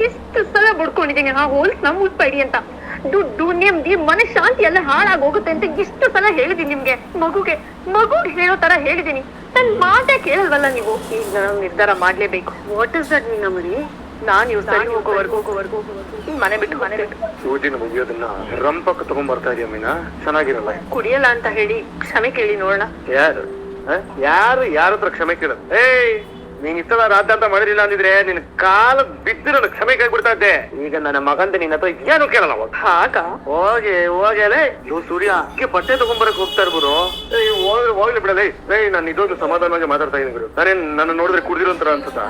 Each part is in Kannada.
ಎಷ್ಟು ಸಲ ಬಡ್ಕೊಂಡಿದ್ದೀನಿ ಆ ಹೋಲ್ಸ್ ನಮ್ ಉಟ್ಬೇಡಿ ಅಂತ. ದುಡ್ಡು ನೆಮ್ಮದಿ ಮನಃಶಾಂತಿ ಎಲ್ಲ ಹಾಳಾಗಿ ಹೋಗುತ್ತೆ ಅಂತ ಎಷ್ಟು ಸಲ ಹೇಳಿದೀನಿ ನಿಮ್ಗೆ. ಮಗುಗೆ ಹೇಳೋ ತರ ಹೇಳಿದೀನಿ, ನನ್ ಮಾತೇ ಕೇಳಲ್ವಲ್ಲ ನೀವು. ಈಗ ನಾನು ನಿರ್ಧಾರ ಮಾಡ್ಲೇಬೇಕು. ವಾಟ್ ಇಸ್ ದಟ್ ನಿನ್ನ ಮರಿ? ನಾನ್ ಇವ್ ಸರಿ ಹೋಗೋವರ್ಗು ಮನೆ ಬಿಟ್ಟು ಸೂಜಿನ ಮುಗಿಯೋದನ್ನ ರಂಪಕ್ಕೆ ತಗೊಂಡ್ಬರ್ತಾ ಇದೀಯ ಮೀನಾ, ಚೆನ್ನಾಗಿರಲ್ಲ. ಕುಡಿಯಲ್ಲ ಅಂತ ಹೇಳಿ ಕ್ಷಮೆ ಕೇಳಿ ನೋಡೋಣ. ಯಾರ ಹತ್ರ ಕ್ಷಮೆ ಕೇಳ? ಏಯ್, ನೀನ್ ಇಷ್ಟದ ರಾಜ್ಯ ಅಂತ ಮಾಡಿರಿಲ್ಲ ಅಂದಿದ್ರೆ ನಿನ್ ಕಾಲ ಬಿದ್ದು ನನ್ನ ಕ್ಷಮೆ ಕೇಳ್ಬಿಡ್ತಾ ಇದ್ದೆ. ಈಗ ನನ್ನ ಮಗಂತ ನಿನ್ನ ಹತ್ರ ಏನು ಕೇಳಲ್ಲ. ಹಾಗ ಹೋಗಲೇ ಇವ್ ಸೂರ್ಯ ಬಟ್ಟೆ ತಗೊಂಡ್ಬರಕ್ ಹೋಗ್ತಾ ಇರ್ಬೋದು. ಹೋಗ್ಲಿ ಬಿಡಲೇ. ನಾನು ಇದೊಂದು ಸಮಾಧಾನವಾಗಿ ಮಾತಾಡ್ತಾ ಇದೀನಿ ಗುರು. ನಾನೇನ್ ನನ್ನ ನೋಡಿದ್ರೆ ಕುಡ್ದಿರೋಂತರ ಅನ್ಸುತ್ತಾ?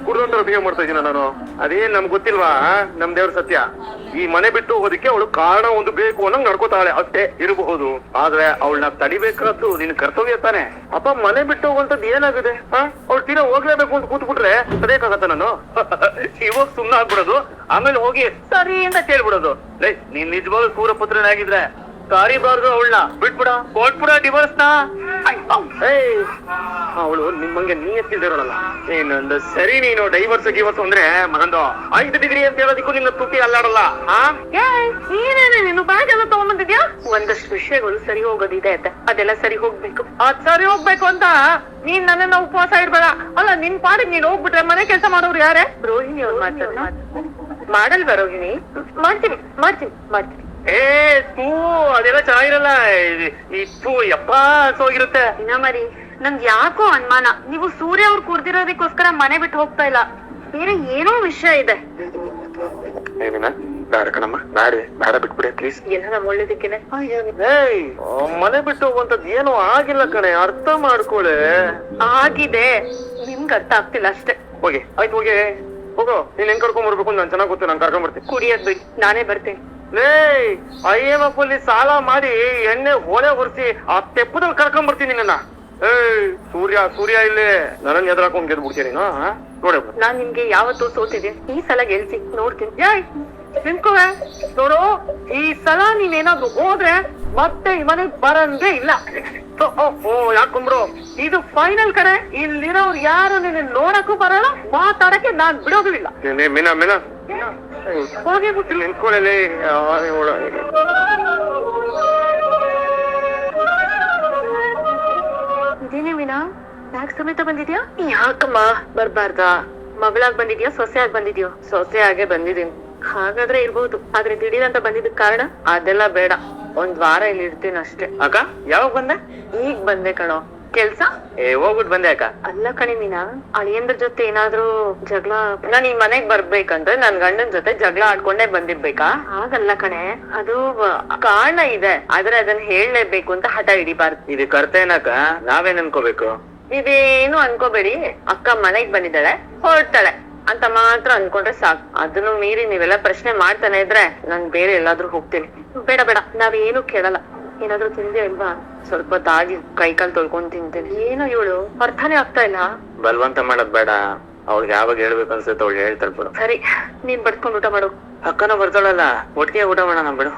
ಕುಡ್ದೊಂತರ ಬಿಹೇವ್ ಮಾಡ್ತಾ ಇದೀನ ನಾನು? ಅದೇನ್ ನಮ್ಗೆ ಗೊತ್ತಿಲ್ವಾ? ನಮ್ ದೇವ್ರ ಸತ್ಯ. ಈ ಮನೆ ಬಿಟ್ಟು ಹೋಗೋದಕ್ಕೆ ಅವಳು ಕಾರಣ ಒಂದು ಬೇಕು ಅನ್ನಂಗ್ ನಡ್ಕೋತಾಳೆ ಅಷ್ಟೇ ಇರಬಹುದು. ಆದ್ರೆ ಅವಳನ್ನ ತಡಿಬೇಕಾದ್ದು ನಿನ್ ಕರ್ತವ್ಯ ತಾನೆ. ಅಪ್ಪ ಮನೆ ಬಿಟ್ಟು ಹೋಗುವಂತದ್ದು ಏನಾಗಿದೆ? ಅವಳು ತೀರಾ ಹೋಗ್ಲೇಬೇಕು ಅಂತ ಕೂತ್ಬಿಟ್ರೆ ತಡೆಯಕ್ಕಾಗತ್ತ ನಾನು? ಇವಾಗ ಸುಮ್ನೆ ಆಗ್ಬಿಡೋದು, ಆಮೇಲೆ ಹೋಗಿ ಸರಿ ಅಂತ ಕೇಳ್ಬಿಡೋದು. ನೀನ್ ನಿಜವಾಗ್ಲೂ ಸೂರಪುತ್ರನಾಗಿದ್ರೆ ಕಾರಿಬಾರ್ದು, ಅವಳನ್ನ ಬಿಟ್ಬಿಡ, ಕೊಟ್ಬಿಡ ಡಿವೋರ್ಸ್ ನ. ಅವಳು ನಿಮ್ಮಂಗೆ ನೀಯತ್ತಿರೋಳಲ್ಲ. ಏನಂದ ಸರಿ ನೀನು ಡೈವರ್ಸ್ ಅಂದ್ರೆ ಮಗಂದು 5 ಡಿಗ್ರಿ ಅಂತ ಹೇಳೋದಕ್ಕೂ ನಿನ್ನ ತುಟಿ ಅಲ್ಲಾಡಲ್ಲ. ಏನೇನೆ ನೀನು ಬ್ಯಾಗ್ ಎಲ್ಲ ತಗೊಂಡ್ಬಂದಿದ್ಯಾ? ಒಂದಷ್ಟು ವಿಷಯಗಳು ಸರಿ ಹೋಗೋದಿದೆ ಅಂತ, ಅದೆಲ್ಲ ಸರಿ ಹೋಗ್ಬೇಕು. ಅದ್ ಸರಿ ಹೋಗ್ಬೇಕು ಅಂತ ನೀನ್ ನನ್ನನ್ನ ಉಪವಾಸ ಇಡ್ಬೇಡ. ಅಲ್ಲ, ನಿನ್ ಪಾಡಿಗೆ ನೀನ್ ಹೋಗ್ಬಿಟ್ರೆ ಮನೆ ಕೆಲಸ ಮಾಡೋರು ಯಾರೇ? ರೋಹಿಣಿ ಅವ್ರು ಮಾಡ್ತಾರೆ. ಮಾಡಲ್ವಾ ರೋಹಿಣಿ? ಮಾಡ್ತೀನಿ. ಅದೆಲ್ಲ ಚೆನ್ನಾಗಿರಲ್ಲ. ಯಪ್ಪ ಹೋಗಿರುತ್ತೆ. ಮರಿ ನಮ್ಗೆ ಯಾಕೋ ಅನುಮಾನ, ನೀವು ಸೂರ್ಯ ಅವ್ರು ಕುಡ್ದಿರೋದಕ್ಕೋಸ್ಕರ ಮನೆ ಬಿಟ್ಟು ಹೋಗ್ತಾ ಇಲ್ಲ, ಬೇರೆ ಏನೋ ವಿಷಯ ಇದೆ. ಬೇಡ ಕಣಮ್ಮ, ಬೇಡ ಬಿಟ್ಬಿಡಿ ಪ್ಲೀಸ್. ಎಲ್ಲ ನಮ್ ಒಳ್ಳೇದಕ್ಕೇನೆ. ಮನೆ ಬಿಟ್ಟು ಹೋಗುವಂತದ್ ಏನೋ ಆಗಿಲ್ಲ ಕಣೆ, ಅರ್ಥ ಮಾಡ್ಕೊಳೆ. ಆಗಿದೆ, ನಿಮ್ಗೆ ಅರ್ಥ ಆಗ್ತಿಲ್ಲ ಅಷ್ಟೇ. ಹೋಗಿ ಆಯ್ತು, ಹೋಗೋ. ನೀನ್ ಹೆಂಗ್ ಕರ್ಕೊಂಡ್ ಬರ್ಬೇಕು ನಾನ್ ಚೆನ್ನಾಗ್ ಗೊತ್ತು, ನಾನ್ ಕರ್ಕೊಂಡ್ ಬರ್ತೀನಿ. ಕುಡಿಯೋದ್ ಬಿಡಿ, ನಾನೇ ಬರ್ತೀನಿ. IMF ಅಲ್ಲಿ ಸಾಲ ಮಾಡಿ ಎಣ್ಣೆ ಹೊಳೆ ಹೊರಿಸಿ ಆ ತೆಪ್ಪದಲ್ಲಿ ಕರ್ಕೊಂಡ್ ಬರ್ತೀನಿ ನಿನ್ನ. ಸೂರ್ಯ ಇಲ್ಲಿ ನನ್ನ ಎದುರಾಕೊಂಡ್ ಗೆದ್ಬಿಡ್ತೀನಿ ನೋಡಿ. ನಾನ್ ನಿಮ್ಗೆ ಯಾವತ್ತೂ ಸೋತಿದ್ದೀನಿ, ಈ ಸಲ ಗೆಲ್ಸಿ ನೋಡ್ತೀನಿ. ನಿಂತ್ಕೋವೆ ನೋಡು, ಈ ಸಲ ನೀನೇನಾದ್ರು ಹೋದ್ರೆ ಮತ್ತೆ ಈ ಮನೆಗ್ ಬರಂಗೆ ಇಲ್ಲ. ಯಾಕೊಂಡ್ರು ಇದು ಫೈನಲ್ ಕಡೆ. ಇಲ್ಲಿರೋರು ಯಾರು ನಿನ್ನ ನೋಡಕ್ಕೂ ಬರಲ್ಲ, ಮಾತಾಡಕ್ಕೆ ನಾನ್ ಬಿಡೋದು ಇಲ್ಲ. ಮೀನಾ ಹೋಗಿ ನಿಂತ್ಕೊಳ್ಳಿ. ಇದೇನೇ ಮೀನಾ, ಬ್ಯಾಗ್ ಸಮೇತ ಬಂದಿದ್ಯಾ? ಯಾಕಮ್ಮ ಬರ್ಬಾರ್ದ? ಮಗಳಾಗ್ ಬಂದಿದ್ಯಾ, ಸೊಸೆ ಆಗಿ ಬಂದಿದ್ಯೋ? ಸೊಸೆ ಆಗೇ ಬಂದಿದೀನಿ. ಹಾಗಾದ್ರೆ ಇರ್ಬೋದು, ಆದ್ರೆ ದಿಢೀರ್ ಅಂತ ಬಂದಿದ್ದ ಕಾರಣ? ಅದೆಲ್ಲ ಬೇಡ, 1 ವಾರ ಇಲ್ಲಿ ಇರ್ತೀನಿ ಅಷ್ಟೇ. ಅಕ್ಕ ಯಾವಾಗ ಬಂದೆ? ಈಗ ಬಂದೆ ಕಣೋ. ಕೆಲ್ಸ ಹೋಗ್ಬಿಟ್ಟು ಬಂದೆ ಅಕ್ಕ. ಅಲ್ಲ ಕಣೆ ಮೀನಾ, ಅಳಿಯಂದ್ರ ಜೊತೆ ಏನಾದ್ರು ಜಗಳ? ನಾನ್ ಈ ಮನೆಗ್ ಬರ್ಬೇಕಂದ್ರೆ ನನ್ ಗಂಡನ್ ಜೊತೆ ಜಗಳ ಆಡ್ಕೊಂಡೇ ಬಂದಿರ್ಬೇಕಾ? ಹಾಗಲ್ಲ ಕಣೆ, ಅದು ಕಾರಣ ಇದೆ, ಆದ್ರೆ ಅದನ್ನ ಹೇಳಲೇಬೇಕು ಅಂತ ಹಠ ಹಿಡಿಬಾರ್ದು. ಇದು ಕರ್ತೇನಕ್ಕ, ನಾವೇನ್ ಅನ್ಕೋಬೇಕು? ಇದೇನು ಅನ್ಕೋಬೇಡಿ, ಅಕ್ಕ ಮನೆಗ್ ಬಂದಿದ್ದಾಳೆ, ಹೊರಡ್ತಾಳೆ ಅಂತ ಮಾತ್ರ ಅನ್ಕೊಂಡ್ರೆ ಸಾಕು. ಅದನ್ನು ಮೀರಿ ನೀವೆಲ್ಲ ಪ್ರಶ್ನೆ ಮಾಡ್ತಾನೆ ಇದ್ರೆ ನಾನ್ ಬೇರೆ ಎಲ್ಲಾದ್ರೂ ಹೋಗ್ತೀನಿ. ಬೇಡ, ನಾವೇನು ಕೇಳಲ್ಲ. ಏನಾದ್ರು ತಿಂದೆ ಅಲ್ವಾ? ಸ್ವಲ್ಪ ತಾಗಿ ಕೈಕಾಲ್ ತೊಳ್ಕೊಂಡ್ ತಿಂತೇನೆ. ಏನೋ ಇವಳು ಅರ್ಥನೇ ಆಗ್ತಾ ಇಲ್ಲ. ಬಲ್ವಂತ ಮಾಡೋದ್ ಬೇಡ, ಅವ್ಳಿಗೆ ಯಾವಾಗ ಹೇಳ್ಬೇಕು ಅನ್ಸುತ್ತೆ ಅವ್ಳು ಹೇಳ್ತಾಳೆ ಬಿಡು. ಸರಿ, ನೀನ್ ಬಡ್ಕೊಂಡ್ ಊಟ ಮಾಡು. ಅಕ್ಕನ ಬರ್ತಾಳಲ್ಲ, ಒಟ್ಟಿಗೆ ಊಟ ಮಾಡೋಣ ಬಿಡು.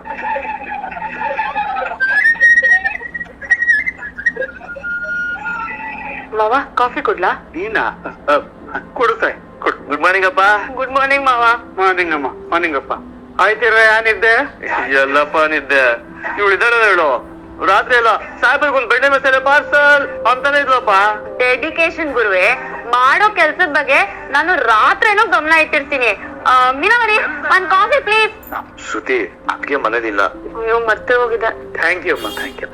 ಮಾವ, ಕಾಫಿ ಕೊಡ್ಲಾ? ನೀನಾ? ಕೊಡು ಸಾಯ್, ಕೊಡು. ಗುಡ್ ಮಾರ್ನಿಂಗ್ ಅಪ್ಪ. ಗುಡ್ ಮಾರ್ನಿಂಗ್ ಮಾವ. ಮಾರ್ನಿಂಗ್ ಅಮ್ಮ. ಮಾರ್ನಿಂಗ್ ಅಪ್ಪ. ಆಯ್ತಿರ, ಏನಿದ್ದೆ? ಎಲ್ಲಪ್ಪ ನಿದ್ದೆ. ಇವಳು ಇದ್ದಾಳೆ ಹೇಳು. ರಾತ್ರಿ ಎಲ್ಲ ಸಾಹೇಬ್ರಿಗೊಂದು ಬೆಣ್ಣೆ ಮಸಾಲೆ ಪಾರ್ಸಲ್ ಅಂತಾನೆ ಇದ್ಲಪ್ಪ. ಡೆಡಿಕೇಶನ್ ಗುರುವೆ, ಮಾಡೋ ಕೆಲ್ಸದ ಬಗ್ಗೆ ನಾನು ರಾತ್ರಿನೂ ಗಮನ ಇಟ್ಟಿರ್ತೀನಿ. ಮೀನಾವರಿ, 1 ಕಾಫಿ ಪ್ಲೀಸ್. ಶ್ರುತಿ, ಅದಕ್ಕೆ ಮನೇಲಿಲ್ಲ. ಅಯ್ಯೋ, ಮತ್ತೆ ಹೋಗಿದ್ದ. ಥ್ಯಾಂಕ್ ಯು ಅಮ್ಮ, ಥ್ಯಾಂಕ್ ಯು.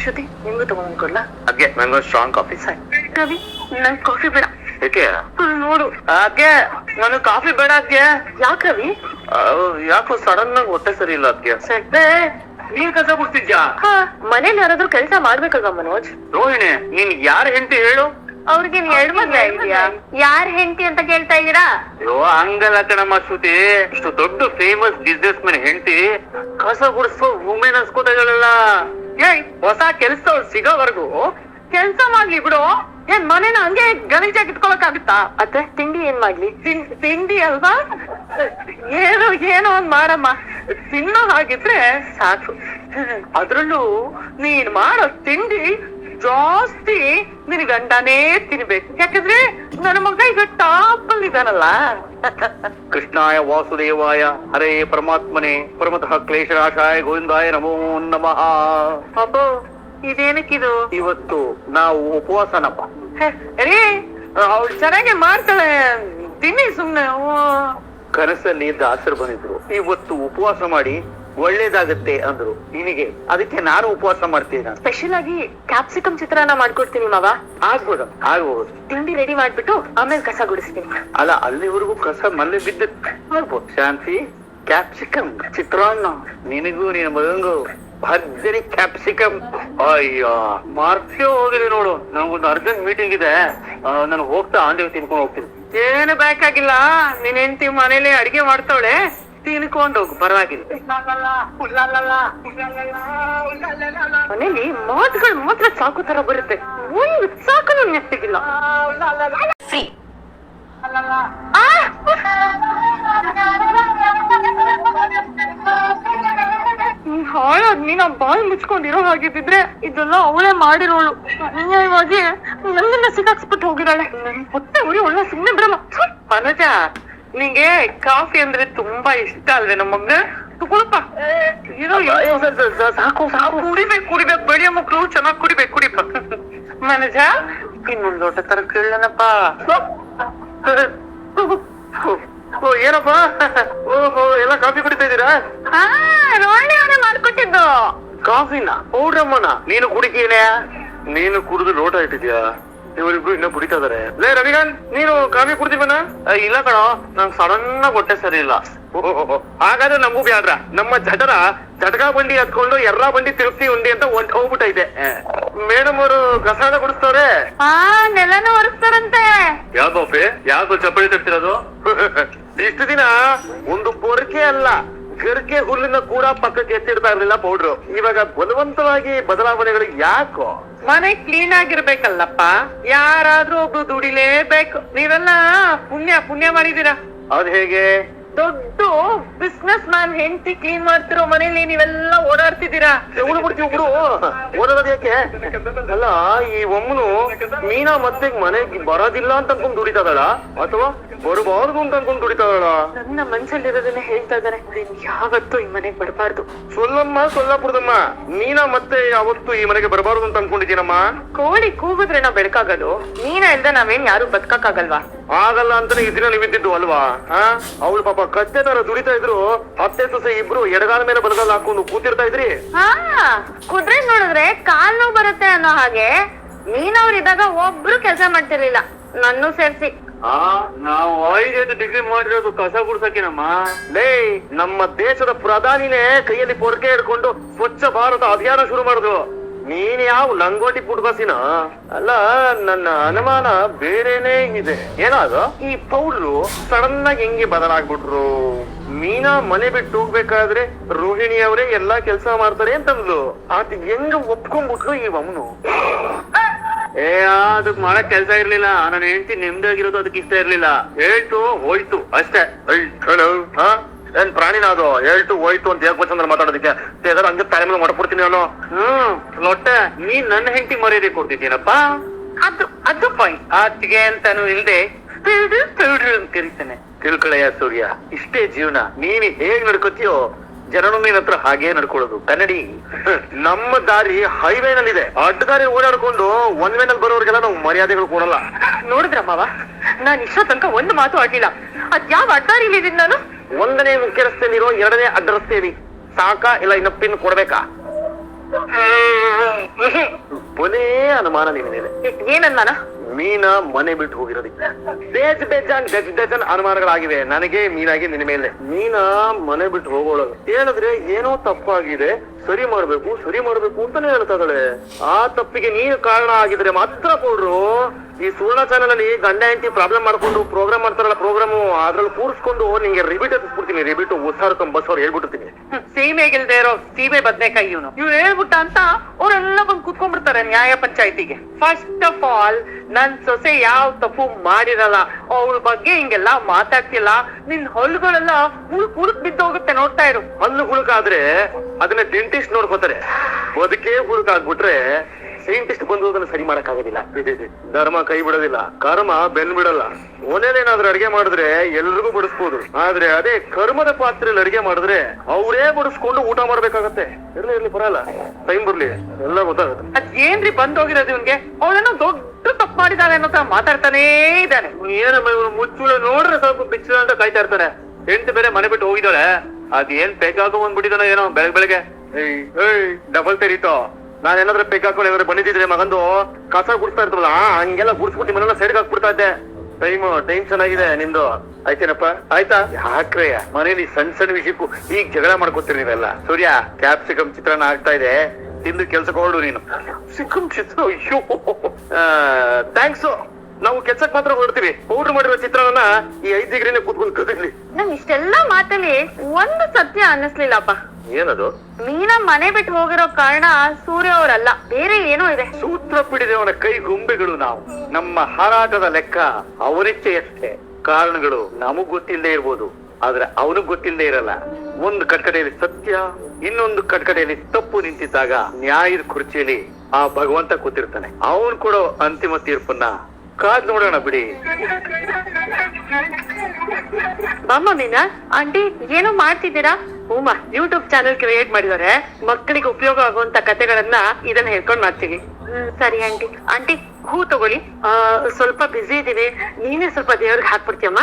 ಶ್ರುತಿ, ನಿಮ್ಗೂ ತಗೊಂಡ್ ಕೊಡ್ಲಾ? ಅದ್ಕೆ ನಂಗೊಂದು ಸ್ಟ್ರಾಂಗ್ ಕಾಫಿ. ರವಿ, ನನ್ ಕಾಫಿ ಬೇಡ. ಯಾಕೆ? ನೋಡು, ಅದ್ಕೆ ನನಗೆ ಕಾಫಿ ಬೇಡ. ಅದ್ಕೆ ಯಾಕೆ ರವಿ? ಯಾಕೋ ಸಡನ್ ಆಗಿ ಹೊಟ್ಟೆ ಸರಿ ಇಲ್ಲ. ಅದ್ಕೆ ನೀನ್ ಕಸ ಬಿಡ್ತಿದ್ಯಾ? ಮನೇಲಿ ಯಾರಾದ್ರೂ ಕೆಲಸ ಮಾಡ್ಬೇಕಲ್ವಾ ಮನೋಜ್? ರೋಹಿಣಿ, ನೀನ್ ಯಾರ ಹೆಂಡತಿ ಹೇಳು? ಅವ್ರಿಗೆ ಎರಡ್ ಮದ್ವೆ ಆಗಿದ್ಯಾ? ಯಾರ್ ಹೆಂಡತಿ ಅಂತ ಕೇಳ್ತಾ ಇದೀರಾ? ಅಯ್ಯೋ, ಹಂಗಲ್ಲ ಕಣಮ್ಮ ಶ್ರುತಿ. ಇಷ್ಟು ದೊಡ್ಡ ಫೇಮಸ್ ಬಿಸ್ನೆಸ್ ಮ್ಯಾನ್ ಹೆಂಡತಿ ಕಸ ಗುಡಿಸೋ ವುಮೆನ್ ಅನ್ಸ್ಕೋತಾ ಇದ್ದಾಳಲ್ಲ. ಹೊಸ ಕೆಲ್ಸ ಸಿಗೋವರೆಗೂ ಕೆಲ್ಸ ಮಾಡ್ಲಿ ಬಿಡು. ಏನ್ ಮನೇನ ಹಂಗೆ ಗಲೀಜಾಗಿ ಇಟ್ಕೊಳಕ್ ಆಗುತ್ತಾ? ಅತ್ತೆ, ತಿಂಡಿ ಏನ್ ಮಾಡ್ಲಿ? ತಿಂಡಿ ಅಲ್ವಾ, ಏನೋ ಒಂದ್ ಮಾಡಮ್ಮ. ತಿನ್ನೋ ಹಾಗಿದ್ರೆ ಸಾಕು. ಅದ್ರಲ್ಲೂ ನೀನ್ ಮಾಡೋ ತಿಂಡಿ ಜಾಸ್ತಿ ನಿನ್ ಗಂಡನೇ ತಿನ್ಬೇಕು, ಯಾಕಂದ್ರೆ ನನ್ನ ಮಗ ಈಗ ಟಾಪ್ ಅಲ್ಲಿ ಇದಾನಲ್ಲ. ಕೃಷ್ಣಾಯ ವಾಸುದೇವಾಯ ಹರೇ ಪರಮಾತ್ಮನೆ ಪರಮತಃ ಕ್ಲೇಶರಾಶಾಯ ಗೋವಿಂದಾಯ ನಮೋ ನಮಃ. ಅಬ್ಬೋ ಇದೇನಕ್ಕಿದು? ಇವತ್ತು ನಾವು ಉಪವಾಸನಪ್ಪ. ರೀ ಅವಳು ಚೆನ್ನಾಗಿ ಮಾಡ್ತಾಳೆ, ತಿನ್ನಿ ಸುಮ್ನೆ. ಕನಸಲ್ಲಿ ದಾಸರು ಬಂದಿದ್ರು, ಇವತ್ತು ಉಪವಾಸ ಮಾಡಿ ಒಳ್ಳೇದಾಗತ್ತೆ ಅಂದ್ರು ನಿನಗೆ, ಅದಕ್ಕೆ ನಾನು ಉಪವಾಸ ಮಾಡ್ತೀನಿ. ಸ್ಪೆಷಲ್ ಆಗಿ ಕ್ಯಾಪ್ಸಿಕಮ್ ಚಿತ್ರಾನ್ನ ಮಾಡ್ಕೊಡ್ತೀನಿ ಮಾವ. ಆಗ್ಬೋದು ಆಗ್ಬೋದು. ತಿಂಡಿ ರೆಡಿ ಮಾಡ್ಬಿಟ್ಟು ಆಮೇಲೆ ಕಸ ಗುಡಿಸ್ತೀನಿ. ಅಲ್ಲ, ಅಲ್ಲಿವರೆಗೂ ಕಸ ಮನೆ ಬಿದ್ದ ಆಗ್ಬೋದು. ಶಾಂತಿ, ಕ್ಯಾಪ್ಸಿಕಮ್ ಚಿತ್ರಾನ್ನ ನಿನಗೂ ನಿನ್ನ ಮಗಂಗೂ ಭರ್ಜರಿ ಕ್ಯಾಪ್ಸಿಕಮ್. ಅಯ್ಯೋ ಮಾರ್ಕ್ಸೇ ಹೋಗಿದೆ ನೋಡು, ನಂಗೊಂದು ಅರ್ಜೆಂಟ್ ಮೀಟಿಂಗ್ ಇದೆ, ನಾನು ಹೋಗ್ತಾ ಆಂದೇವ್ ತಿನ್ಕೊಂಡು ಹೋಗ್ತೀನಿ. ಏನು ಬೇಕಾಗಿಲ್ಲ, ನಿನ್ ಹೆಂಡತಿ ಮನೇಲಿ ಅಡಿಗೆ ಮಾಡ್ತಾವಳೆ, ತಿನ್ಕೊಂಡು ಹೋಗು, ಪರವಾಗಿಲ್ಲ. ಮನೇಲಿ ಮಾತುಗಳು ಮಾತ್ರ ಸಾಕು ತರ ಬರುತ್ತೆ, ಒಂದು ಸಾಕು ನೆಟ್ಟಿಗಿಲ್ಲ. ಫ್ರೀ ಹಾಳಾದ್ ನೀನ ಬಾಯಿ ಮುಚ್ಕೊಂಡಿರೋ ಹಾಗಿದ್ರೆ ಇದೆಲ್ಲ ಅವಳೇ ಮಾಡಿರೋಳು. ಅನ್ಯಾಯವಾಗಿ ನನ್ನನ್ನ ಸಿಕ್ಕಾಕ್ಸ್ಬಿಟ್ಟು ಹೋಗಿದ್ದಾಳೆ. ನನ್ ಹೊಟ್ಟೆ ಉರಿ ಒಳ್ಳೆ ಸುಮ್ನೆ ಬರಲ್ಲ. ಮನೋಜ, ನಿಂಗೆ ಕಾಫಿ ಅಂದ್ರೆ ತುಂಬಾ ಇಷ್ಟ ಅಲ್ವೇ ನಮ್ಮಮ್ಮ? ತಗೊಳಪ್ಪ, ಸಾಕು ಸಾಕು. ಕುಡಿಬೇಕು ಬೆಳೆಯ ಮಕ್ಕಳು ಚೆನ್ನಾಗಿ ಕುಡಿಬೇಕು. ಮನೋಜ, ಇನ್ನೊಂದು ಲೋಟ ತರ ಕೇಳನಪ್ಪ. ಏನಪ್ಪ, ಓಹೋ ಎಲ್ಲ ಕಾಫಿ ಕುಡಿತಾ ಇದ್ದೀರಾ? ರೋಹಿಣಿ ಅವರೇ ಮಾಡ್ಕೊಟ್ಟಿದ್ದು ಕಾಫಿನ ಪೌಡ್ರಮ್ಮನ ನೀನು ಕುಡಿತೀನ? ನೀನು ಕುಡಿದು ಲೋಟ ಇಟ್ಟಿದ್ಯಾ? ಇವರಿಬ್ರು ಇನ್ನ ಕುಡಿತಾ ಇದಾರೆ. ಲೇ ರವಿಕಾಂತ್, ನೀನು ಕಾಫಿ ಕುಡ್ತೀವನ? ಇಲ್ಲ ಕಣೋ, ನಂಗೆ ಸಡನ್ ಹೊಟ್ಟೆ ಸರಿ ಇಲ್ಲ. ಹಾಗಾದ್ರೆ ನಮಗೂ ಬ್ಯಾಡ್ರ, ನಮ್ಮ ಜಟಕಾ ಬಂಡಿ ಹತ್ಕೊಂಡು ಎರ್ರಾ ಬಂಡಿ ತಿರುಪ್ತಿ ಉಂಡಿ ಅಂತ ಹೋಗ್ಬಿಟ್ಟೈತೆ. ಮೇಡಮ್ ಅವರು ಕಸಾದ ಕುಡಿಸ್ತವ್ರೆ. ನೆಲನ ಒರೆಸ್ತಾರಂತೆ. ಯಾವ್ದೋಪಿ, ಯಾವ್ದು ಚಪ್ಪಲಿ ತರ್ತಿರೋದು? ಇಷ್ಟು ದಿನ ಒಂದು ಪೊರಕೆ ಅಲ್ಲ, ಗರ್ಕೆ ಹುಲ್ಲಿನ ಕೂಡ ಪಕ್ಕಕ್ಕೆ ಎತ್ತಿಡ್ತಾ ಇರ್ಲಿಲ್ಲ ಪೌಡ್ರು. ಇವಾಗ ಬಲವಂತವಾಗಿ ಬದಲಾವಣೆಗಳು ಯಾಕೋ? ಮನೆ ಕ್ಲೀನ್ ಆಗಿರ್ಬೇಕಲ್ಲಪ್ಪ, ಯಾರಾದ್ರೂ ಒಬ್ರು ದುಡಿಲೇಬೇಕು. ನೀವೆಲ್ಲ ಪುಣ್ಯ ಮಾಡಿದೀರಾ. ಅದ್ ಹೇಗೆ? ದೊಡ್ಡ ಬಿಸ್ನೆಸ್ ಮ್ಯಾನ್ ಹೆಂಡತಿ ಕ್ಲೀನ್ ಮಾಡ್ತಿರೋ ಮನೇಲಿ ನೀವೆಲ್ಲ ಓಡಾಡ್ತಿದ್ದೀರಾ. ಬಿಡು, ಓಡೋದ್ ಯಾಕೆ? ಅಲ್ಲ, ಈ ಒಮ್ಮನು ಮೀನಾ ಮತ್ತೆ ಮನೆಗೆ ಬರೋದಿಲ್ಲ ಅಂತ ಅನ್ಕೊಂಡ್ ದುಡಿತಾಳ, ಅಥವಾ ಬರಬಾರ್ದು ಅಂತ ಅನ್ಕೊಂಡ್ ದುಡಿತಾಳ? ನನ್ನ ಮನ್ಸಲ್ಲಿರೋದನ್ನ ಹೇಳ್ತಾ ಇದ್ದಾರೆ. ಯಾವತ್ತೂ ಈ ಮನೆಗ್ ಬರಬಾರ್ದು. ಸೊಲ್ಲಾಪುರದಮ್ಮ, ಮೀನಾ ಮತ್ತೆ ಯಾವತ್ತು ಈ ಮನೆಗೆ ಬರಬಾರ್ದು ಅಂತ ಅನ್ಕೊಂಡಿದ್ದೀನಮ್ಮ. ಕೋಳಿ ಕೂಗಿದ್ರೆ ನಾವ್ ಬೆಳಕಾಗದು, ಮೀನಾ ಇಲ್ದ ನಾವೇನ್ ಯಾರು ಬದುಕಕ್ಕಾಗಲ್ವಾ? ಆಗಲ್ಲ ಅಂತಾನೆ ಈ ದಿನ ನೀವಿದ್ದಿದ್ದು ಅಲ್ವಾ? ಅವಳು ಪಾಪ ಕತ್ತೆ ತರ ದುಡಿತಾ ಇದ್ರು, ಅತ್ತೆ ಸೊಸೆ ಇಬ್ರು ಎಡಗಾಲ ಮೇಲೆ ಬಲಗಾಲ ಹಾಕೊಂಡು ಕೂತಿರ್ತಾ ಇದ್ರಿ. ಕುದುರೆ ನೋಡಿದ್ರೆ ಕಾಲ್ ನೋವು ಬರುತ್ತೆ ಅನ್ನೋ ಹಾಗೆ ಮೀನವ್ರಿದ್ದಾಗ ಒಬ್ರು ಕೆಲಸ ಮಾಡ್ತಿರ್ಲಿಲ್ಲ, ನನ್ನೂ ಸೇರ್ಸಿ. ನಾವು 5 ಡಿಗ್ರಿ ಮಾಡಿರೋದು ಕಸ ಗುಡ್ಸಕ್ಕೇನಮ್ಮ. ಲೇ, ನಮ್ಮ ದೇಶದ ಪ್ರಧಾನಿನೇ ಕೈಯಲ್ಲಿ ಪೊರಕೆ ಹಿಡ್ಕೊಂಡು ಸ್ವಚ್ಛ ಭಾರತ ಅಭಿಯಾನ ಶುರು ಮಾಡುದು. ನೀನ್ ಯಾವ ಲಂಗೋಟಿ ಪುಟ್ಬಸಿನ? ಅಲ್ಲ, ನನ್ನ ಅನುಮಾನ ಬೇರೆನೇ ಇದೆ. ಏನಾದ್ರು ಈ ಪೌಡ್ರು ಸಡನ್ ಆಗಿ ಹೆಂಗೆ ಬದಲಾಗ್ಬಿಟ್ರು? ಮೀನಾ ಮನೆ ಬಿಟ್ಟು ಹೋಗ್ಬೇಕಾದ್ರೆ ರೋಹಿಣಿ ಅವರೇ ಎಲ್ಲಾ ಕೆಲ್ಸ ಮಾಡ್ತಾರೆ ಅಂತಂದ್ಲು. ಆತ ಹೆಂಗ ಒಪ್ಕೊಂಡ್ಬಿಟ್ಲು ಈ ಅಮ್ಮನು? ಅದಕ್ ಮಾಡಕ್ ಕೆಲ್ಸ ಇರ್ಲಿಲ್ಲ, ನನ್ನ ಹೆಂಡತಿ ನೆಮ್ಮದಿಯಾಗಿರೋದು ಅದಕ್ಕೆ ಇಷ್ಟ ಇರ್ಲಿಲ್ಲ. ಹೇಳ್ತು ಹೋಯ್ತು ಅಷ್ಟೇ. ಏನ್ ಪ್ರಾಣಿನ ಅದು? ಹೇಳ್ತು ಹೋಯ್ತು ಅಂತ ಹೇಗ್ ಬಂದ್ರೆ ಮಾತಾಡೋದಕ್ಕೆ ಹಂಗೆ ತಲೆ ಮೇಲೆ ಮಾಡ್ಕೊಡ್ತೀನಿ ನಾನು. ಲೊಟ್ಟೆ, ನೀನ್ ನನ್ನ ಹೆಂಡತಿ ಮರ್ಯಾದೆ ಕೊಡ್ತಿದ್ದೀನಪ್ಪ. ಅದು ಪಾಯಿಂಟ್. ಆತಿಗೆ ಅಂತಾನು ಇಲ್ದೆ ಅಂತ ಕರೀತಾನೆ. ತಿಳ್ಕಳೆಯ ಸೂರ್ಯ, ಇಷ್ಟೇ ಜೀವನ. ನೀನ್ ಹೇಗ್ ನಡ್ಕೋತೀಯೋ ಜನನು ನಿನ್ ಹತ್ರ ಹಾಗೇ ನಡ್ಕೊಳ್ಳೋದು. ಕನ್ನಡಿ, ನಮ್ಮ ದಾರಿ ಹೈವೇ ನಲ್ಲಿದೆ. ಅಡ್ಡ ದಾರಿ ಓಡಾಡ್ಕೊಂಡು ಒನ್ ವೇ ನಲ್ಲಿ ಬರೋರ್ಗೆಲ್ಲ ನಾವು ಮರ್ಯಾದೆಗಳು ಕೊಡಲ್ಲ. ನೋಡಿದ್ರ ಮಾವ, ನಾನ್ ಇಷ್ಟೋ ತನಕ ಒಂದು ಮಾತು ಆಗಿಲ್ಲ. ಅದ್ ಯಾವ ಅಡ್ಡಾರಿಲಿ ಇದೀನಿ ನಾನು? 1ನೇ ಮುಖ್ಯ ರಸ್ತೆಯಲ್ಲಿರೋ 2ನೇ ಅಡ್ಡ ರಸ್ತೆಯಲ್ಲಿ ಸಾಕಾ ಇಲ್ಲ ಇನ್ನ ಪಿನ್ ಕೊಡ್ಬೇಕಾ? ಕೊನೇ ಅನುಮಾನ ನಿನ್ನ ಮೇಲೆ. ಏನನ್ನಾನ? ಮೀನಾ ಮನೆ ಬಿಟ್ಟು ಹೋಗಿರೋದಿಕ್ಕೆ ಬೇಜಾನ್ ಅನುಮಾನಗಳಾಗಿವೆ ನನಗೆ ಮೀನಾಗಿ ನಿನ್ನ ಮೇಲೆ. ಮೀನಾ ಮನೆ ಬಿಟ್ಟು ಹೋಗೋಳು ಹೇಳಿದ್ರೆ ಏನೋ ತಪ್ಪಾಗಿದೆ, ಸರಿ ಮಾಡ್ಬೇಕು ಅಂತಾನೆ ಹೇಳ್ತಾ ಇದ್ದಾಳೆ. ಆ ತಪ್ಪಿಗೆ ನೀನು ಕಾರಣ ಆಗಿದ್ರೆ ಮಾತ್ರ ಕೊಡ್ರು. ಈ ಸುವರ್ಣ ಚಾನೆಲ್ ಅಲ್ಲಿ ಗಂಡ ಹೆಂಡತಿ ಪ್ರಾಬ್ಲಮ್ ಮಾಡ್ಕೊಂಡು ಪ್ರೋಗ್ರಾಮ್ ಮಾಡ್ತಾರಲ್ಲ, ಪ್ರೋಗ್ರಾಮು ಅದ್ರಲ್ಲಿ ಕೂರಿಸ್ಕೊಂಡು ನಿಂಗೆ ರಿಬೀಟ್ ಎತ್ಬಿಡ್ತೀನಿ. ರಿಬೀಟ್ ಬಸ್ ಅವ್ರು ಹೇಳ್ಬಿಡ್ತೀನಿ. ಸೀಮೆಗಿಲ್ದೇ ಇರೋ ಸೀಮೆ ಬದ್ನೆಕಾಯಿ ಇವ್ನು ಹೇಳ್ಬಿಟ್ಟ ಅಂತ ಅವರೆಲ್ಲ ಬಂದು ಕುತ್ಕೊಂಡ್ಬಿಡ್ತಾರೆ ನ್ಯಾಯ ಪಂಚಾಯತಿಗೆ. ಫಸ್ಟ್ ಆಫ್ ಆಲ್, ನನ್ ಸೊಸೆ ಯಾವ ತಪ್ಪು ಮಾಡಿರಲ್ಲ, ಅವಳ ಬಗ್ಗೆ ಹಿಂಗೆಲ್ಲ ಮಾತಾಡ್ತಿಲ್ಲ. ನಿನ್ ಹಲ್ಲುಗಳೆಲ್ಲ ಹುಳುಕ್ ಬಿದ್ದೋಗುತ್ತೆ, ನೋಡ್ತಾ ಇರು. ಹಲ್ಲು ಹುಳುಕಾದ್ರೆ ಅದನ್ನ ಡೆಂಟಿಸ್ಟ್ ನೋಡ್ಕೋತಾರೆ. ಬದುಕೇ ಹುಳುಕಾಗ್ಬಿಟ್ರೆ ಸೈಂಟಿಸ್ಟ್ ಬಂದು ಅದನ್ನ ಸರಿ ಮಾಡಕ್ಕಾಗೋದಿಲ್ಲ. ಧರ್ಮ ಕೈ ಬಿಡೋದಿಲ್ಲ, ಕರ್ಮ ಬೆನ್ ಬಿಡಲ್ಲ. ಒನೇದೇನಾದ್ರೂ ಅಡಿಗೆ ಮಾಡಿದ್ರೆ ಎಲ್ರಿಗೂ ಬಡಿಸ್ಬೋದು, ಆದ್ರೆ ಅದೇ ಕರ್ಮದ ಪಾತ್ರೆಯಲ್ಲಿ ಅಡಿಗೆ ಮಾಡಿದ್ರೆ ಅವರೇ ಬಡಿಸ್ಕೊಂಡು ಊಟ ಮಾಡ್ಬೇಕಾಗತ್ತೆ. ಇರ್ಲಿ ಬರಲ್ಲ, ಟೈಮ್ ಬರ್ಲಿ, ಎಲ್ಲ ಗೊತ್ತಾಗುತ್ತೆ. ಅದೇನ್ರಿ ಬಂದೋಗಿರೋದು ಇವ್ನ್ಗೆ? ಅವಳೇನೋ ದೊಡ್ಡ ತಪ್ಪು ಮಾಡಿದಾಳೆ ಅನ್ನೋ ತರ ಮಾತಾಡ್ತಾನೇ ಇದ್ದಾನೆ. ಏನಮ್ಮ ಇವನು ಮುಚ್ಚುಳ ನೋಡ್ರೆ ಸ್ವಲ್ಪ ಬಿಚ್ಚು ಅಂತ ಕಾಯ್ತಾ ಇರ್ತಾರೆ. ಹೆಂಡತಿ ಬೇರೆ ಮನೆ ಬಿಟ್ಟು ಹೋಗಿದ್ದಾಳೆ, ಅದೇನ್ ಪೇಕಾಗೋ ಬಂದ್ಬಿಟ್ಟಿದಾನೋ ಏನೋ ಬೆಳಗ್ಗೆ. ಡಬಲ್ ತೆರೀತೋ, ನಾನೇನಾದ್ರೂ ಪೇಕ್ ಹಾಕೊಂಡು ಏನಾದ್ರು ಬಂದಿದ್ರೆ ಮಗಂದು ಕಸ ಗುಡಿಸ್ತಾ ಇರ್ತವಲ್ಲ, ಹಂಗೆಲ್ಲ ಗುಡಿಸ್ಬಿಟ್ಟು ಮನೆಲ್ಲ ಸೈಡ್ಗೆ ಹಾಕ್ಬಿಡ್ತಾ ಇದ್ದೆ. ಟೈಮ್ ಚೆನ್ನಾಗಿದೆ ನಿಮ್ದು, ಆಯ್ತೇನಪ್ಪ? ಆಯ್ತಾ? ಯಾಕ್ರೆ ಮನೇಲಿ ಸಣ್ಣ ವಿಷಯಕ್ಕೂ ಈಗ ಜಗಳ ಮಾಡ್ಕೊತೀರಿ ನೀವೆಲ್ಲ. ಸೂರ್ಯ, ಕ್ಯಾಪ್ಸಿಕಮ್ ಚಿತ್ರಾನ್ನ ಆಗ್ತಾ ಇದೆ, ತಿಂದು ಕೆಲ್ಸಕ್ಕೆ ಹೊರಡು ನೀನು. ಸಿಕ್ಕಮ್ ಚಿತ್ರ, ಅಯ್ಯೋ ಥ್ಯಾಂಕ್ಸ್. ನಾವು ಕೆಲ್ಸಕ್ಕೆ ಮಾತ್ರ ಹೊರಡ್ತೀವಿ. ಪೌಡ್ರ್ ಮಾಡಿರೋ ಚಿತ್ರಾನ್ನ ಈ 5 ಡಿಗ್ರಿನೇ ಕೂತ್ಕೊಂಡು ಕದಿರ್ಲಿ. ನಂಗೆ ಇಷ್ಟೆಲ್ಲಾ ಮಾತಲ್ಲಿ ಒಂದು ಸತ್ಯ ಅನ್ನಿಸ್ಲಿಲ್ಲಪ್ಪ. ಏನದು? ಮೀನಾ ಮನೆ ಬಿಟ್ಟು ಹೋಗಿರೋ ಕಾರಣ ಸೂರ್ಯ ಅವರಲ್ಲ, ಬೇರೆ ಏನೋ ಇದೆ. ಸೂತ್ರ ಪಿಡಿದವನ ಕೈ ಗೊಂಬೆಗಳು ನಾವು. ನಮ್ಮ ಹಾರಾಟದ ಲೆಕ್ಕ ಅವರಿಚ್ಛೆಯಷ್ಟೇ. ಕಾರಣಗಳು ನಮಗ್ ಗೊತ್ತಿಲ್ಲದೆ ಇರ್ಬೋದು, ಆದ್ರೆ ಅವನಿಗೆ ಗೊತ್ತಿಲ್ಲದೆ ಇರಲ್ಲ. ಒಂದು ಕಟ್ಕಡೆಯಲ್ಲಿ ಸತ್ಯ, ಇನ್ನೊಂದು ಕಟ್ಕಡೆಯಲ್ಲಿ ತಪ್ಪು ನಿಂತಿದ್ದಾಗ ನ್ಯಾಯದ ಕುರ್ಚಿಯಲ್ಲಿ ಆ ಭಗವಂತ ಕೂತಿರ್ತಾನೆ. ಅವನು ಕೊಡೋ ಅಂತಿಮ ತೀರ್ಪನ್ನ ಕಾದ್ ನೋಡೋಣ ಬಿಡಿ. ಬಾಮ್ಮ ಮೀನಾ, ಆಂಟಿ ಏನೋ ಮಾಡ್ತಿದ್ದೀರಾ? ಹೂಮ, ಯೂಟ್ಯೂಬ್ ಚಾನೆಲ್ ಕ್ರಿಯೇಟ್ ಮಾಡಿದ್ದಾರೆ. ಮಕ್ಕಳಿಗೆ ಉಪಯೋಗ ಆಗುವಂತ ಕಥೆಗಳನ್ನ ಇದನ್ನ ಹೇಳ್ಕೊಂಡ್ ಮಾಡ್ತೀವಿ. ಸರಿ ಆಂಟಿ. ಆಂಟಿ ಹೂ ತಗೊಳ್ಳಿ. ಸ್ವಲ್ಪ ಬಿಸಿ ಇದೀವಿ, ನೀನೇ ಸ್ವಲ್ಪ ದೇವ್ರಿಗೆ ಹಾಕ್ಬಿಡ್ತೀಯಮ್ಮ.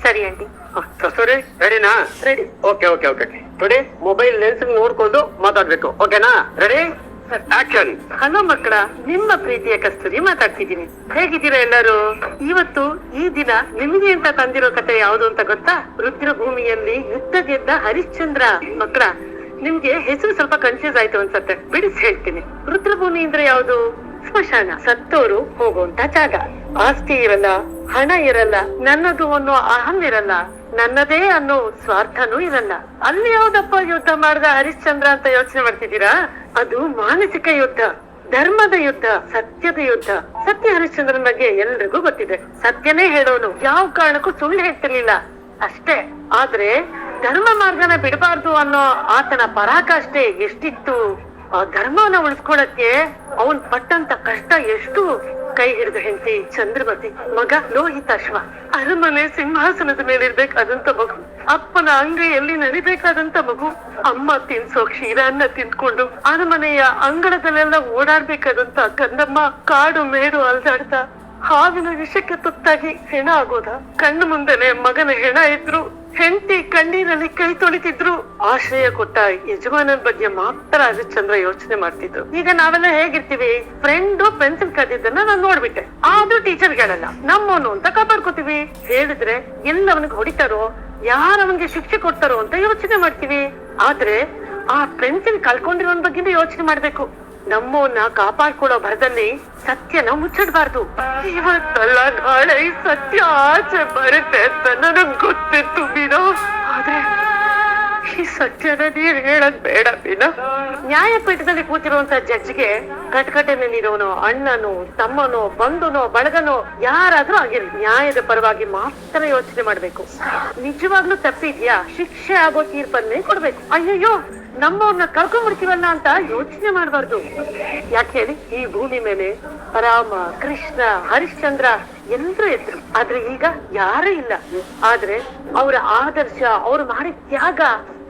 ಸರಿ ಆಂಟಿ. ಸರಿ, ರೆಡಿನಾ? Ready. Okay okay okay ready. Mobile lens ನೋಡ್ಕೊಂಡು ಮಾತಾಡ್ಬೇಕು, ಓಕೆನಾ? Ready, action. ಹಲೋ ಮಕ್ಕಳ, ನಿಮ್ಮ ಪ್ರೀತಿಯ ಕಸ್ತೂರಿ ಮಾತಾಡ್ತಿದ್ದೀನಿ. ಹೇಗಿದ್ದೀರಾ ಎಲ್ಲರೂ? ಇವತ್ತು ಈ ದಿನ ನಿಮಗೆ ಅಂತ ತಂದಿರೋ ಕತೆ ಯಾವುದು ಅಂತ ಗೊತ್ತಾ? ರುದ್ರಭೂಮಿಯಲ್ಲಿ ಯುದ್ಧ ಗೆದ್ದ ಹರಿಶ್ಚಂದ್ರ. ಮಕ್ಕಳ, ನಿಮ್ಗೆ ಹೆಸರು ಸ್ವಲ್ಪ ಕನ್ಫ್ಯೂಸ್ ಆಯ್ತು ಅನ್ಸತ್ತೆ, ಬಿಡಿಸಿ ಹೇಳ್ತೀನಿ. ರುದ್ರಭೂಮಿ ಅಂದ್ರೆ ಯಾವುದು? ಸ್ಮಶಾನ, ಸತ್ತೋರು ಹೋಗುವಂತ ಜಾಗ. ಆಸ್ತಿ ಇರಲ್ಲ, ಹಣ ಇರಲ್ಲ, ನನ್ನದು ಅನ್ನೋ ಅಹಂ ಇರಲ್ಲ, ನನ್ನದೇ ಅನ್ನೋ ಸ್ವಾರ್ಥನೂ ಇರಲ್ಲ. ಅಲ್ಲಿ ಯಾವ್ದಪ್ಪ ಯುದ್ಧ ಮಾಡ್ದ ಹರಿಶ್ಚಂದ್ರ ಅಂತ ಯೋಚನೆ ಮಾಡ್ತಿದ್ದೀರಾ? ಅದು ಮಾನಸಿಕ ಯುದ್ಧ, ಧರ್ಮದ ಯುದ್ಧ, ಸತ್ಯದ ಯುದ್ಧ. ಸತ್ಯ ಹರಿಶ್ಚಂದ್ರನ ಬಗ್ಗೆ ಎಲ್ರಿಗೂ ಗೊತ್ತಿದೆ. ಸತ್ಯನೇ ಹೇಳೋನು, ಯಾವ ಕಾರಣಕ್ಕೂ ಸುಳ್ಳು ಹೇಳ್ತಿರ್ಲಿಲ್ಲ ಅಷ್ಟೇ. ಆದ್ರೆ ಧರ್ಮ ಮಾರ್ಗನ ಬಿಡಬಾರ್ದು ಅನ್ನೋ ಆತನ ಪರಾಕಾಷ್ಠೆ ಎಷ್ಟಿತ್ತು. ಆ ಧರ್ಮವನ್ನ ಉಳಿಸ್ಕೊಳಕ್ಕೆ ಅವನ್ ಪಟ್ಟಂತ ಕಷ್ಟ ಎಷ್ಟು. ಕೈ ಹಿಡಿದು ಹೆಂಡತಿ ಚಂದ್ರಮತಿ, ಮಗ ಲೋಹಿತಾಶ್ವ, ಅರಮನೆ ಸಿಂಹಾಸನದ ಮೇಲೆ ಇರ್ಬೇಕಾದಂತ ಮಗು, ಅಪ್ಪನ ಅಂಗೈಯಲ್ಲಿ ನಡಿಬೇಕಾದಂತ ಮಗು, ಅಮ್ಮ ತಿನ್ಸೋ ಕ್ಷೀರಾನ್ನ ತಿಂದ್ಕೊಂಡು ಅರಮನೆಯ ಅಂಗಳದಲ್ಲೆಲ್ಲ ಓಡಾಡ್ಬೇಕಾದಂತ ಕಂದಮ್ಮ, ಕಾಡು ಮೇಡು ಅಲ್ದಾಡ್ತಾ ಹಾವಿನ ವಿಷಕ್ಕೆ ತುತ್ತಾಗಿ ಹೆಣ ಆಗೋದ. ಕಣ್ಣು ಮುಂದೆನೆ ಮಗನ ಹೆಣ ಇದ್ರು, ಹೆಂಡತಿ ಕಣ್ಣೀರಲ್ಲಿ ಕೈ ತೊಳಿತಿದ್ರು. ಆಶ್ರಯ ಕೊಟ್ಟ ಯಜಮಾನನ ಬಗ್ಗೆ ಮಾತ್ರ ಹರಿಶ್ಚಂದ್ರ ಯೋಚನೆ ಮಾಡ್ತಿದ್ರು. ಈಗ ನಾವೆಲ್ಲ ಹೇಗಿರ್ತೀವಿ? ಫ್ರೆಂಡು ಪೆನ್ಸಿಲ್ ಕದ್ದಿದ್ದನ್ನ ನಾನ್ ನೋಡ್ಬಿಟ್ಟೆ, ಆದ್ರೂ ಟೀಚರ್ ಹೇಳಲ್ಲ, ನಮ್ಮವನು ಅಂತ ಕಾಪಾಡ್ಕೋತೀವಿ. ಹೇಳಿದ್ರೆ ಎಲ್ಲವನಿಗೆ ಹೊಡಿತಾರೋ, ಯಾರ ಅವನಿಗೆ ಶಿಕ್ಷೆ ಕೊಡ್ತಾರೋ ಅಂತ ಯೋಚನೆ ಮಾಡ್ತೀವಿ. ಆದ್ರೆ ಆ ಪೆನ್ಸಿಲ್ ಕಳ್ಕೊಂಡಿರೋನ್ ಬಗ್ಗೆ ಯೋಚನೆ ಮಾಡ್ಬೇಕು. ನಮ್ಮವನ್ನ ಕಾಪಾಡ್ಕೊಳ್ಳೋ ಭರದಲ್ಲಿ ಸತ್ಯನ ಮುಚ್ಚಿಡ್ಬಾರ್ದು. ಇವತ್ತಲ್ಲ ನಾಳೆ ಈ ಸತ್ಯ ಆಚೆ ಬರುತ್ತೆ ಅಂತ ನನಗ್ ಗೊತ್ತಿತ್ತು ಮೀನಾ. ಆದ್ರೆ ಈ ಸತ್ಯನ ನೀವ್ ಹೇಳದ್ ಬೇಡ ಮೀನಾ. ನ್ಯಾಯಪೀಠದಲ್ಲಿ ಕೂತಿರುವಂತ ಜಡ್ಜ್ಗೆ ಕಟ್ಕಟೆನಲ್ಲಿರೋನೋ, ಅಣ್ಣನೋ, ತಮ್ಮನೋ, ಬಂಧುನೋ, ಬಳಗನೋ ಯಾರಾದ್ರೂ ಆಗಿರ್ಲಿ, ನ್ಯಾಯದ ಪರವಾಗಿ ಮಾತ್ರ ಯೋಚನೆ ಮಾಡ್ಬೇಕು. ನಿಜವಾಗ್ಲೂ ತಪ್ಪಿದ್ಯಾ, ಶಿಕ್ಷೆ ಆಗೋ ತೀರ್ಪನ್ನೇ ಕೊಡ್ಬೇಕು. ಅಯ್ಯಯ್ಯೋ, ನಮ್ಮವ್ರನ್ನ ಕರ್ಕೊಂಡ್ಬಿಡ್ತೀವಲ್ಲ ಅಂತ ಯೋಚನೆ ಮಾಡಬಾರ್ದು. ಯಾಕೆ ಹೇಳಿ? ಈ ಭೂಮಿ ಮೇಲೆ ರಾಮ, ಕೃಷ್ಣ, ಹರಿಶ್ಚಂದ್ರ ಎಲ್ರೂ ಇದ್ರು, ಆದ್ರೆ ಈಗ ಯಾರೂ ಇಲ್ಲ. ಆದ್ರೆ ಅವರ ಆದರ್ಶ, ಅವ್ರು ಮಾಡಿದ ತ್ಯಾಗ,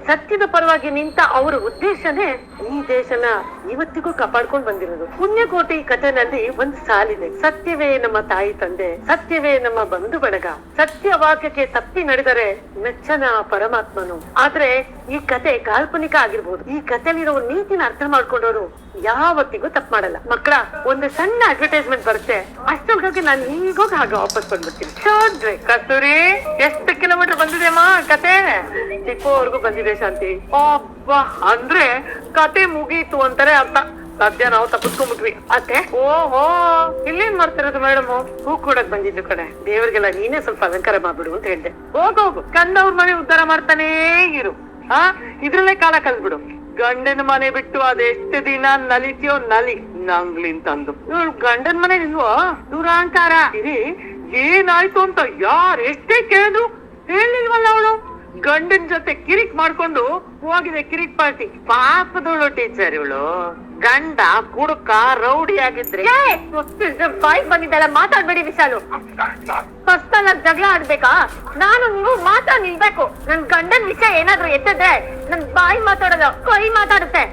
ಸತ್ಯದ ಪರವಾಗಿ ನಿಂತ ಅವರ ಉದ್ದೇಶನೇ ಈ ದೇಶನ ಇವತ್ತಿಗೂ ಕಾಪಾಡ್ಕೊಂಡ್ ಬಂದಿರೋದು. ಪುಣ್ಯಕೋಟಿ ಕಥೆನಲ್ಲಿ ಒಂದು ಸಾಲಿದೆ, ಸತ್ಯವೇ ನಮ್ಮ ತಾಯಿ ತಂದೆ, ಸತ್ಯವೇ ನಮ್ಮ ಬಂಧು ಬಳಗ, ಸತ್ಯ ವಾಕ್ಯಕ್ಕೆ ತಪ್ಪಿ ನಡೆದರೆ ಮೆಚ್ಚನ ಪರಮಾತ್ಮನು. ಆದ್ರೆ ಈ ಕತೆ ಕಾಲ್ಪನಿಕ ಆಗಿರ್ಬೋದು. ಈ ಕಥೆಲಿರೋ ನೀತಿನ ಅರ್ಥ ಮಾಡ್ಕೊಂಡವರು ಯಾವತ್ತಿಗೂ ತಪ್ಪು ಮಾಡಲ್ಲ. ಮಕ್ಕಳ, ಒಂದು ಸಣ್ಣ ಅಡ್ವರ್ಟೈಸ್ಮೆಂಟ್ ಬರುತ್ತೆ, ಅಷ್ಟೊಳಗಾಗಿ ನಾನು ಈಗೋಗಿ ಹಾಗೆ ವಾಪಸ್ ಬಂದ್ಬಿಡ್ತೀನಿ. ಶೋದ್ರೆ ಕಸ್ತೂರಿ, ಎಷ್ಟು ಕಿಲೋಮೀಟರ್ ಬಂದಿದೆ ಅಮ್ಮ ಕತೆ? ಚಿಕ್ಕವರೆಗೂ ಬಂದಿದೆ ಶಾಂತಿ. ಅಬ್ಬಾ, ಅಂದ್ರೆ ಕತೆ ಮುಗೀತು ಅಂತಾರೆ ಅರ್ಥ. ಸದ್ಯ ನಾವು ತಪ್ಪಿಸ್ಕೊಂಡ್ಬಿಟ್ವಿ ಅತ್ತೆ. ಓಹೋ, ಇಲ್ಲೇನ್ ಮಾಡ್ತಿರೋದು ಮೇಡಮ್? ಹೂ ಕೊಡಕ್ ಬಂದಿದ್ದು ಕಡೆ. ದೇವ್ರಿಗೆಲ್ಲ ನೀನೇ ಸ್ವಲ್ಪ ಅಲಂಕಾರ ಮಾಡ್ಬಿಡು ಅಂತ ಹೇಳ್ದೆ. ಹೋಗೋಗು, ಕಂದವ್ರ ಮನೆ ಉದ್ಧಾರ ಮಾಡ್ತಾನೇ ಇರು. ಇದ್ರಲ್ಲೇ ಕಾಲ ಕಲ್ಬಿಡು. ಗಂಡನ ಮನೆ ಬಿಟ್ಟು ಅದೆಷ್ಟು ದಿನ ನಲಿತೀಯೋ ನಲಿ, ನಂಗ್ಲಿಂತಂದು. ಇವ್ಳು ಗಂಡನ ಮನೆ ಇಲ್ವೋ? ದುರಾಂಕಾರ. ಇರಿ, ಏನಾಯ್ತು ಅಂತ ಯಾರು ಎಷ್ಟೇ ಕೇಳಿದ್ರು ಹೇಳಿಲ್ವಲ್ಲ ಅವಳು. ಗಂಡನ್ ಜೊತೆ ಕಿರಿಕ್ ಮಾಡ್ಕೊಂಡು ಹೋಗಿದೆ ಕಿರಿಕ್ ಪಾರ್ಟಿ. ಪಾಪದವಳು ಟೀಚರ್ ಇವಳು. ಗಂಡ ಕುಡುಕ ರೌಡಿ ಆಗಿದ್ರೆ ಬಾಯ್ ಬಂದಿದ್ದಲ್ಲ ಮಾತಾಡ್ಬೇಡಿ ವಿಶಾಲು. ಫಸ್ಟ್ ಅಲ್ಲ ಜಗಳ ಆಡ್ಬೇಕಾ? ನಾನು ನೀವು ಮಾತಾಡ್ ನಿಲ್ಬೇಕು. ನನ್ ಗಂಡನ್ ವಿಷಯ ಏನಾದ್ರು ಎತ್ತಿದ್ರೆ ನನ್ ಬಾಯಿ ಮಾತಾಡೋದು ಕೈ ಮಾತಾಡುತ್ತೆ.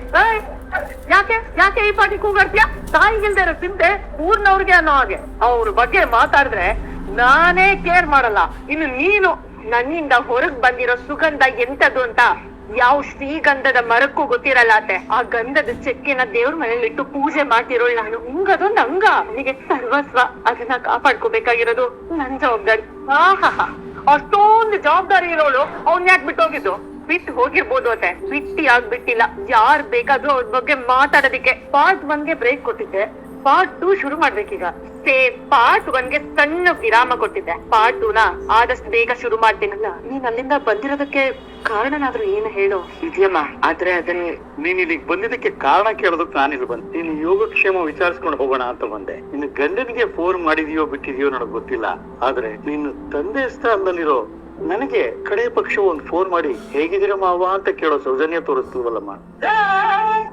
ಯಾಕೆ ಯಾಕೆ ಈ ಪಾಟಿ ಕೂಗಾಡ್ತೀಯ? ತಾಯಿಗಿಲ್ದಿರೋ ಚಿಂತೆ ಊರ್ನವ್ರಿಗೆ ಅನ್ನೋ ಹಾಗೆ ಅವ್ರ ಬಗ್ಗೆ ಮಾತಾಡಿದ್ರೆ ನಾನೇ ಕೇರ್ ಮಾಡಲ್ಲ. ಇನ್ನು ನೀನು ನನ್ನಿಂದ ಹೊರಗ್ ಬಂದಿರೋ ಸುಗಂಧ ಎಂತದ್ದು ಅಂತ ಯಾವ ಶ್ರೀಗಂಧದ ಮರಕ್ಕೂ ಗೊತ್ತಿರಲ್ಲ ಅತ್ತೆ. ಆ ಗಂಧದ ಚೆಕ್ಕಿನ ದೇವ್ರ ಮನೇಲಿ ಇಟ್ಟು ಪೂಜೆ ಮಾಡ್ತಿರೋಳು ನಾನು. ಹಿಂಗದೊಂದು ಅಂಗ ನನಗೆ ಸರ್ವಸ್ವ. ಅದನ್ನ ಕಾಪಾಡ್ಕೋಬೇಕಾಗಿರೋದು ನನ್ ಜವಾಬ್ದಾರಿ. ಆಹಾ, ಅಷ್ಟೊಂದು ಜವಾಬ್ದಾರಿ ಇರೋಳು ಅವ್ನ್ ಯಾಕೆ ಬಿಟ್ಟು ಹೋಗಿದ್ದು? ಬಿಟ್ಟು ಹೋಗಿರ್ಬೋದು ಅತ್ತೆ, ಬಿಟ್ಟಿ ಆಗ್ಬಿಟ್ಟಿಲ್ಲ. ಯಾರ್ ಬೇಕಾದ್ರೂ ಅವ್ರ ಬಗ್ಗೆ ಮಾತಾಡೋದಿಕ್ಕೆ. ಪಾರ್ಟ್ 1ಗೆ ಬ್ರೇಕ್ ಕೊಟ್ಟಿದ್ದೆ, ಪಾರ್ಟ್ 2 ಶುರು ಮಾಡ್ಬೇಕೀಗ. ಪಾರ್ಟ್ 1ಗೆ ಸಣ್ಣ ವಿರಾಮ ಕೊಟ್ಟಿದ್ದೆ, ಪಾರ್ಟ್ 2ನ ಆದಷ್ಟು ಬೇಗ ಶುರು ಮಾಡ್ತೀನಲ್ಲ. ನೀನ್ ಅಲ್ಲಿಂದ ಬಂದಿರೋದಕ್ಕೆ ಕಾರಣನಾದ್ರೂ ಏನು ಹೇಳು? ಇದೆಯಮ್ಮ, ಆದ್ರೆ ಅದನ್ನ ನೀನ್ ಇಲ್ಲಿಗೆ ಬಂದಿದ್ದಕ್ಕೆ ಕಾರಣ ಕೇಳೋದಕ್ಕೆ ನಾನಿಲ್ಲಿ ಬಂದೆ. ನೀನು ಯೋಗಕ್ಷೇಮ ವಿಚಾರಿಸ್ಕೊಂಡು ಹೋಗೋಣ ಅಂತ ಬಂದೆ. ನಿನ್ನ ಗಂಡನಿಗೆ ಫೋನ್ ಮಾಡಿದೀಯೋ ಬಿಟ್ಟಿದೆಯೋ ನನಗೆ ಗೊತ್ತಿಲ್ಲ, ಆದ್ರೆ ನಿನ್ನ ತಂದೆ ಸ್ಥಾನದಲ್ಲಿರೋ ನನಗೆ ಕಡೆ ಪಕ್ಷ ಒಂದು ಫೋನ್ ಮಾಡಿ ಹೇಗಿದ್ದೀರಾ ಮಾವ ಅಂತ ಕೇಳೋ ಸೌಜನ್ಯ ತೋರಿಸ್ತಲ್ವಲ್ಲಮ್ಮ.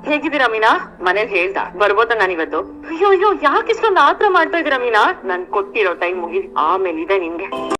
ಹೇಗಿದ್ದೀರಾ ಮೀನಾ? ಮನೇಲಿ ಹೇಳ್ದ ಬರ್ಬೋದ ನಾನಿವತ್ತು? ಅಯ್ಯೋ ಯಾಕೆ ಇಷ್ಟೊಂದು ಆತ್ರ ಮಾಡ್ತಾ ಇದೀರಾ ಮೀನಾ? ನನ್ ಕೊಟ್ಟಿರೋ ಟೈಮ್ ಮುಗಿ ಆಮೇಲೆ ಇದೆ ನಿಮ್ಗೆ.